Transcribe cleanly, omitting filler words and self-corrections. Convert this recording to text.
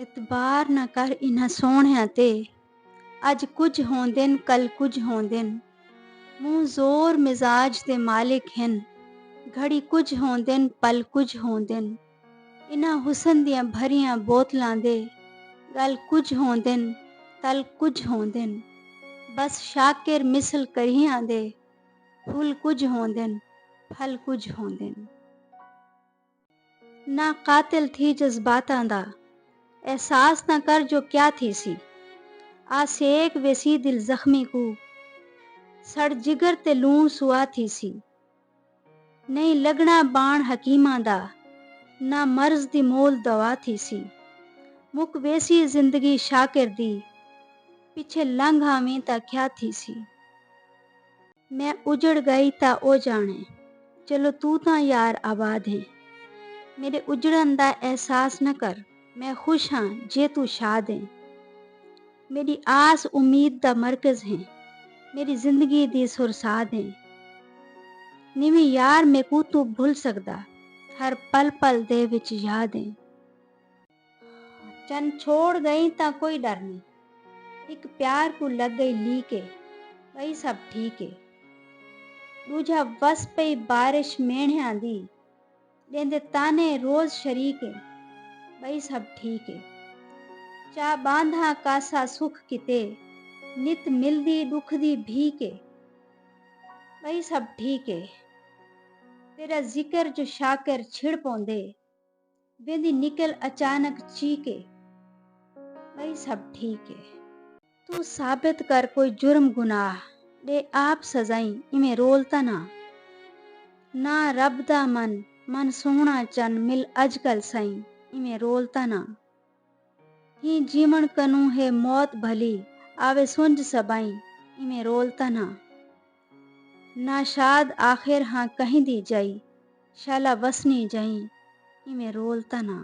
ਇਤਬਾਰ ਨਾ ਕਰ ਇਨ੍ਹਾਂ ਸੋਹਣਿਆਂ ਤੇ, ਅੱਜ ਕੁਝ ਹੋਂਦੇ ਨ ਕੱਲ ਕੁਝ ਹੋਂਦੇ ਨ। ਮੂੰਹ ਜ਼ੋਰ ਮਿਜ਼ਾਜ ਦੇ ਮਾਲਿਕ ਹਨ, ਘੜੀ ਕੁਝ ਹੋਂਦੇ ਨ ਪਲ ਕੁਝ ਹੋਂਦੇ ਨ। ਇਨ੍ਹਾਂ ਹੁਸਨ ਦੀਆਂ ਭਰੀਆਂ ਬੋਤਲਾਂ ਦੇ, ਗਲ ਕੁਝ ਹੋਂਦੇ ਨ ਤਲ ਕੁਝ ਹੋਂਦੇ ਨ। ਬਸ ਸ਼ਾਕਿਰ ਮਿਸਲ ਕਰੀਆਂ ਦੇ, ਫੁੱਲ ਕੁਝ ਹੋਂਦੇ ਨ ਫਲ ਕੁਝ ਹੋਂਦੇ ਨ। ਨਾ ਕਾਤਿਲ ਥੀ ਜਜ਼ਬਾਤਾਂ ਦਾ, एहसास न कर जो क्या थी सी। आ सेक वेसी दिल जख्मी को, सड़ जिगर ते लूण सुआ थी सी। नहीं लगना बाण हकीमां दा, ना मर्ज दी मोल दवा थी सी। मुक वेसी जिंदगी शाकिर दी, पिछे लंघ आवीं ता क्या थी सी। मैं उजड़ गई ता ओ जाने, चलो तू तां यार आबाद है। मेरे उजड़न दा एहसास न कर, मैं खुश हाँ जे तू शाद है। मेरी आस उम्मीद दा मरकज़ है, मेरी जिंदगी दी सुरसाद है। निवी यार मैकू तू भुल सकदा, हर पल पल दे विच याद है। चन छोड़ गई ता कोई डर नहीं, एक प्यार को लग गई लीके, वही सब ठीक है। दूजा वस पई बारिश मेढ़ियां दी, देंदे ताने रोज शरीक है, वही सब ठीक है। चा बांधा कासा सुख किते, नित मिलदी दुख दी भीके, वही सब ठीक है। तेरा जिक्र जो शाकर छिड़ पौंदे, वेंदी निकल अचानक चीके, वही सब ठीक है। तू साबित कर कोई जुर्म गुनाह, दे आप सजाई इमें रोलता ना रब दा मन सोहना चन मिल अजकल सई, इमें रोलता ना। ही जीवन कनू है मौत भली, आवे सुंझ सबाई इमें रोलता ना शाद आखिर हाँ कहीं दी जाई, शाला वसनी जाई इमें रोलता ना।